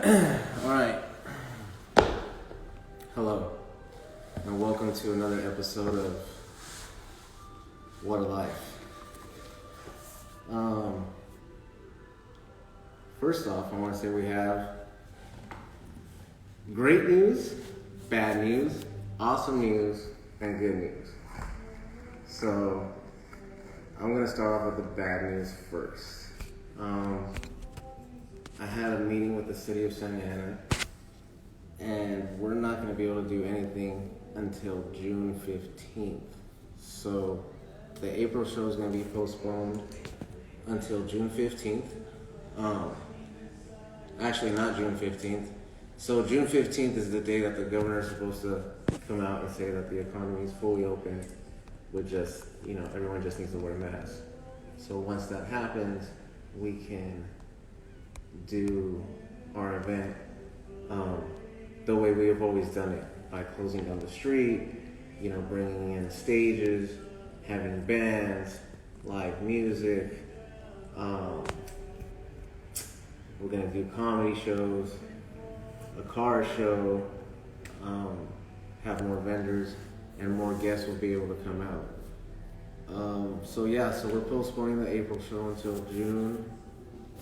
Alright. Hello, and welcome to another episode of What a Life. First off, I want to say we have great news, bad news, awesome news, and good news. So, I'm going to start off with the bad news first. I had a meeting with the city of Santa Ana, and we're not going to be able to do anything until June 15th. So the April show is going to be postponed until June 15th. Actually, not June 15th. So June 15th is the day that the governor is supposed to come out and say that the economy is fully open with just, everyone just needs to wear masks. So once that happens, we can do our event the way we have always done it, by closing down the street, bringing in stages, having bands, live music. We're gonna do comedy shows, a car show, have more vendors, and more guests will be able to come out. So we're postponing the April show until June.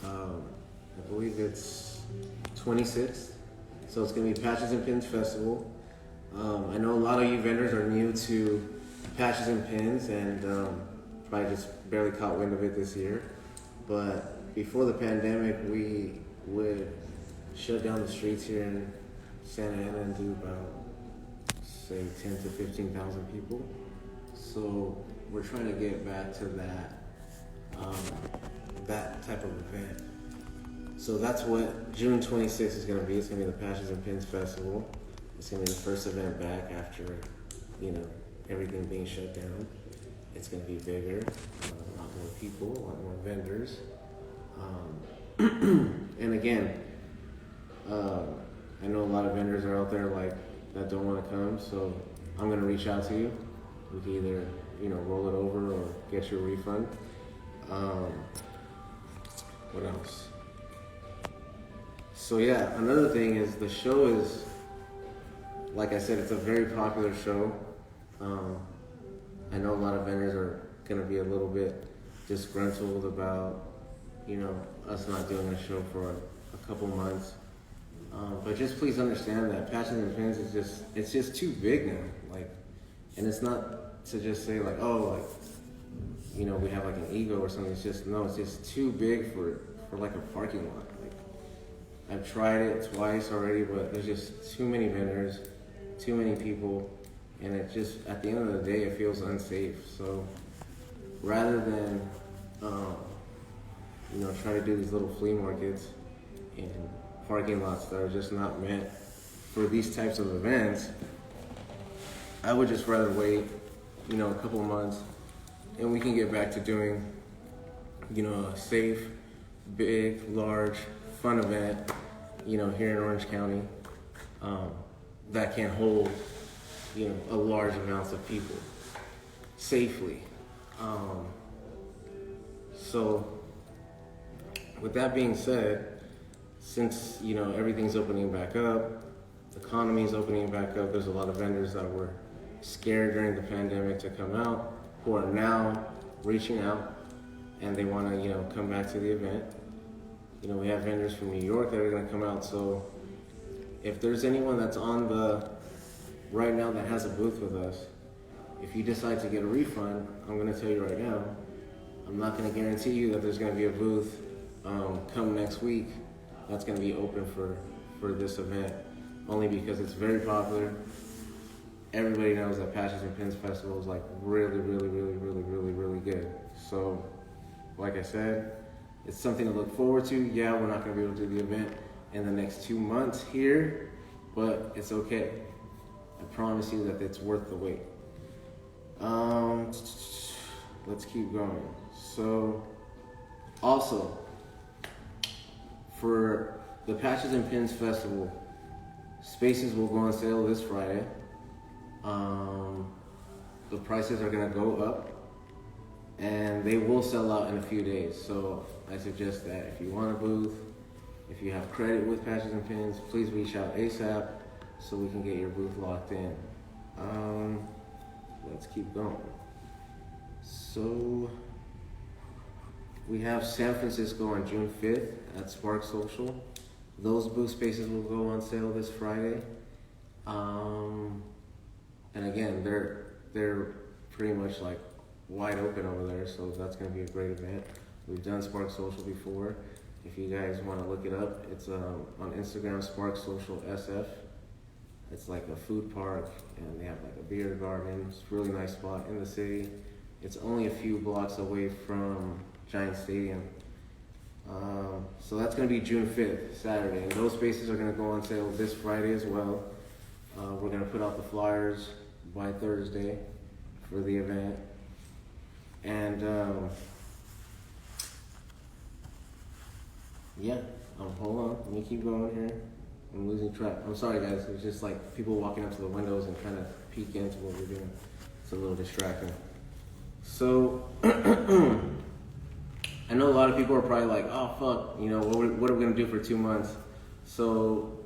I believe it's 26th. So it's going to be Patches and Pins Festival. I know a lot of you vendors are new to Patches and Pins and probably just barely caught wind of it this year. But before the pandemic, we would shut down the streets here in Santa Ana and do about, say, 10 to 15,000 people. So we're trying to get back to that type of event. So that's what June 26th is going to be. It's going to be the Patches and Pins Festival. It's going to be the first event back after, everything being shut down. It's going to be bigger, a lot more people, a lot more vendors. And again, I know a lot of vendors are out there that don't want to come, so I'm going to reach out to you. We can either, roll it over or get you a refund. What else? So another thing is the show is, like I said, it's a very popular show. I know a lot of vendors are going to be a little bit disgruntled about, us not doing a show for a couple months. But just please understand that Patches and Pins it's just too big now. And it's not to just say we have an ego or something. It's just too big for a parking lot. I've tried it twice already, but there's just too many vendors, too many people, and it just, at the end of the day, it feels unsafe. So rather than, try to do these little flea markets in parking lots that are just not meant for these types of events, I would just rather wait, a couple months, and we can get back to doing, a safe, big, large, fun event, here in Orange County, that can hold, a large amounts of people safely. So with that being said, since, everything's opening back up, the economy is opening back up, there's a lot of vendors that were scared during the pandemic to come out, who are now reaching out, and they want to, come back to the event. We have vendors from New York that are going to come out. So if there's anyone that's right now that has a booth with us, if you decide to get a refund, I'm going to tell you right now, I'm not going to guarantee you that there's going to be a booth come next week that's going to be open for this event, only because it's very popular. Everybody knows that Patches and Pins Festival is really, really, really, really, really, really good. So, like I said, it's something to look forward to. Yeah, we're not going to be able to do the event in the next 2 months here, but it's okay. I promise you that it's worth the wait. Let's keep going. So, also, for the Patches and Pins Festival, spaces will go on sale this Friday. The prices are going to go up, and they will sell out in a few days. So I suggest that if you want a booth, If you have credit with Patches and Pins, please reach out ASAP so we can get your booth locked in. Let's keep going. So we have San Francisco on June 5th at Spark Social. Those booth spaces will go on sale this Friday. And again, they're pretty much like wide open over there, so that's going to be a great event. We've done Spark Social before. If you guys want to look it up, it's on Instagram, Spark Social SF. It's like a food park, and they have like a beer garden. It's a really nice spot in the city. It's only a few blocks away from Giant Stadium. So that's going to be June 5th, Saturday. And those spaces are going to go on sale this Friday as well. We're going to put out the flyers by Thursday for the event. And yeah, hold on, let me keep going here. I'm losing track. I'm sorry guys, it's just like people walking up to the windows and trying to peek into what we're doing. It's a little distracting. So, I know a lot of people are probably like, oh fuck, you know, what are we gonna do for 2 months? So,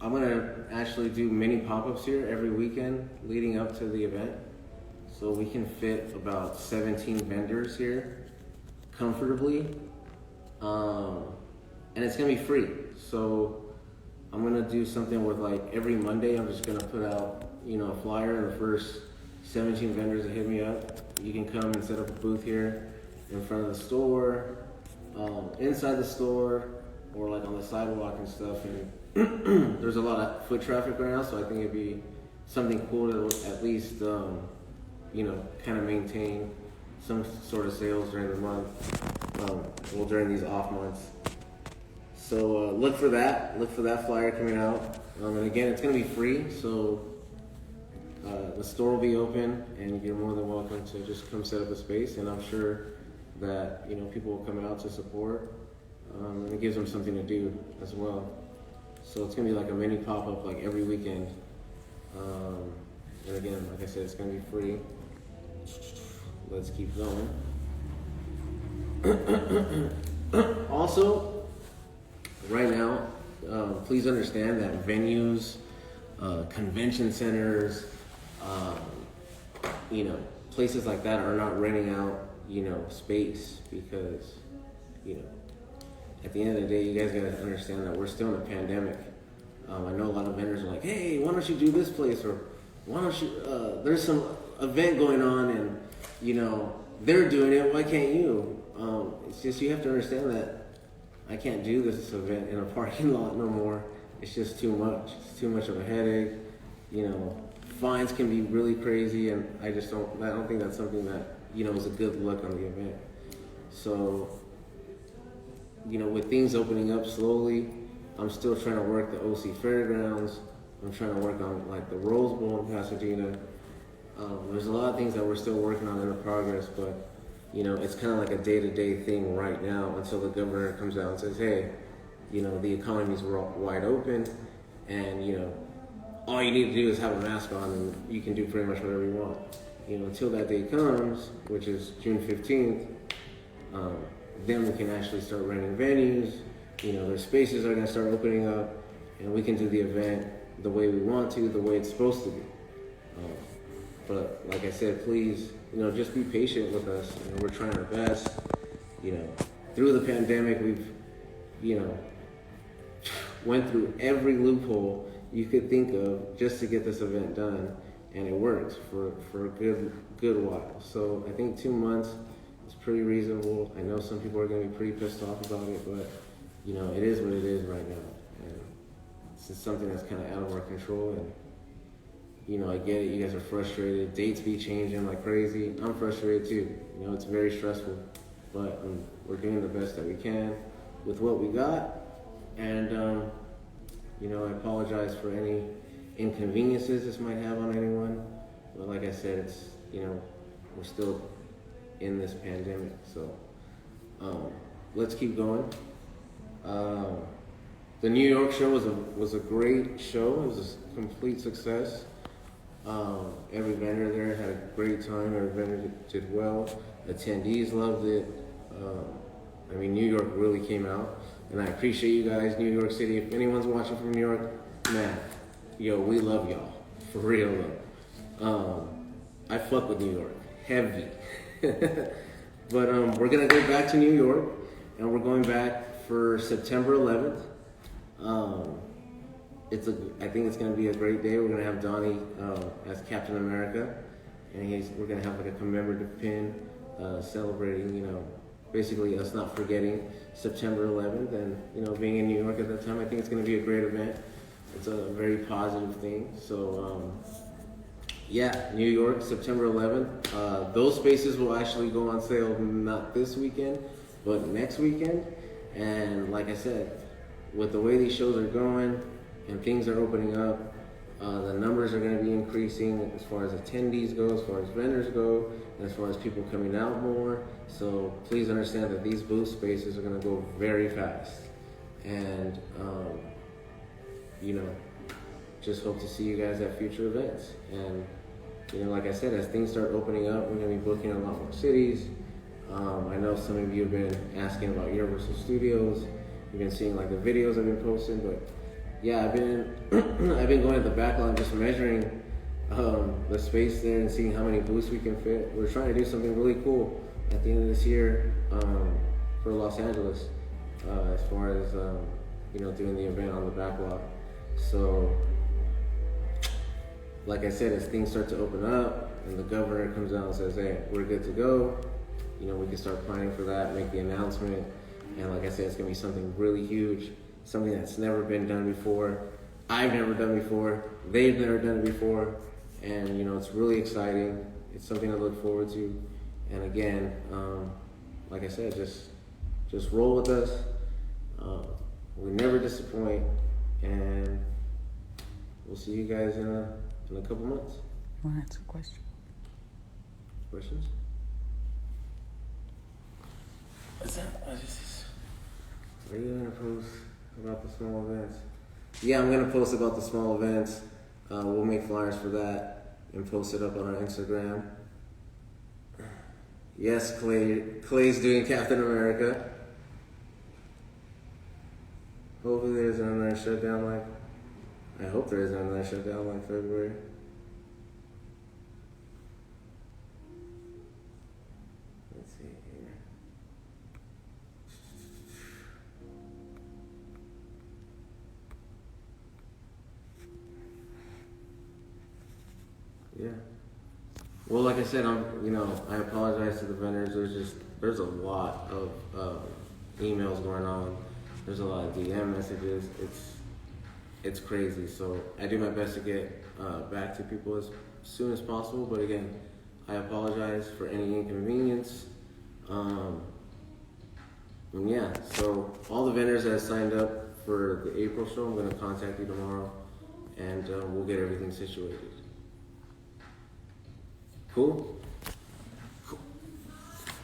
I'm gonna actually do mini pop-ups here every weekend leading up to the event. So we can fit about 17 vendors here comfortably. And it's gonna be free. So I'm gonna do something with like every Monday, I'm just gonna put out, you know, a flyer, and the first 17 vendors that hit me up, you can come and set up a booth here in front of the store, inside the store, or like on the sidewalk and stuff. And there's a lot of foot traffic right now, so I think it'd be something cool to at least, you know, kind of maintain some sort of sales during the month, during these off months. So look for that flyer coming out. And again, it's gonna be free, so the store will be open, and you're more than welcome to just come set up a space. And I'm sure that, you know, people will come out to support, and it gives them something to do as well. So it's gonna be like a mini pop-up like every weekend. And again, like I said, it's gonna be free. Let's keep going. Also, right now, please understand that venues, convention centers, you know, places like that are not renting out, you know, space, because, you know, at the end of the day, you guys gotta understand that we're still in a pandemic. I know a lot of vendors are like, hey, why don't you do this place, or why don't you, there's some event going on and, you know, they're doing it, why can't you? It's just, you have to understand that I can't do this event in a parking lot no more. It's just too much. It's too much of a headache. You know, fines can be really crazy, and I don't think that's something that, you know, is a good look on the event. So, you know, with things opening up slowly, I'm still trying to work the OC Fairgrounds. I'm trying to work on like the Rose Bowl in Pasadena. There's a lot of things that we're still working on in the progress, but, you know, it's kind of like a day-to-day thing right now until the governor comes out and says, hey, you know, the economy's wide open, and, you know, all you need to do is have a mask on and you can do pretty much whatever you want. You know, until that day comes, which is June 15th, then we can actually start renting venues. You know, their spaces are gonna start opening up, and we can do the event the way we want to, the way it's supposed to be. But like I said, please, you know, just be patient with us. You know, we're trying our best. You know, through the pandemic, we've, you know, went through every loophole you could think of just to get this event done, and it worked for a good while. So I think 2 months is pretty reasonable. I know some people are going to be pretty pissed off about it, but, you know, it is what it is right now, and it's just something that's kind of out of our control. And, you know, I get it. You guys are frustrated. Dates be changing like crazy. I'm frustrated too. You know, it's very stressful, but we're doing the best that we can with what we got. And, you know, I apologize for any inconveniences this might have on anyone. But like I said, it's, you know, we're still in this pandemic. So let's keep going. The New York show was a great show. It was a complete success. Every vendor there had a great time. Every vendor did well. Attendees loved it. I mean, New York really came out. And I appreciate you guys, New York City. If anyone's watching from New York, man, yo, we love y'all. For real though. I fuck with New York. Heavy. But we're gonna go back to New York, and we're going back for September 11th. I think it's gonna be a great day. We're gonna have Donnie as Captain America, and we're gonna have like a commemorative pin celebrating, basically us not forgetting September 11th, and being in New York at that time. I think it's gonna be a great event. It's a very positive thing. So yeah, New York, September 11th. Those spaces will actually go on sale not this weekend, but next weekend. And like I said, with the way these shows are going and things are opening up, the numbers are going to be increasing as far as attendees go, as far as vendors go, and as far as people coming out more. So please understand that these booth spaces are going to go very fast. And, just hope to see you guys at future events. And, like I said, as things start opening up, we're going to be booking a lot more cities. I know some of you have been asking about Universal Studios. You've been seeing like the videos I've been posting, but yeah, I've been going at the backlog just measuring the space there and seeing how many booths we can fit. We're trying to do something really cool at the end of this year for Los Angeles, as far as doing the event on the backlog. So, like I said, as things start to open up and the governor comes out and says, "Hey, we're good to go," we can start planning for that, make the announcement. And like I said, it's gonna be something really huge, something that's never been done before. I've never done before. They've never done it before. And it's really exciting. It's something to look forward to. And again, like I said, just roll with us. We never disappoint. And we'll see you guys in a couple months. You want to answer a question? Questions? What's that? Are you gonna post about the small events? Yeah, I'm gonna post about the small events. We'll make flyers for that and post it up on our Instagram. Yes, Clay's doing Captain America. Hopefully there isn't another shutdown I hope there isn't another shutdown like February. Let's see here. Yeah. Well, like I said, I apologize to the vendors. There's a lot of emails going on. There's a lot of DM messages. It's crazy. So I do my best to get back to people as soon as possible. But again, I apologize for any inconvenience. And yeah, so all the vendors that signed up for the April show, I'm going to contact you tomorrow, and we'll get everything situated. Cool?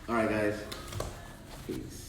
All right, guys. Peace.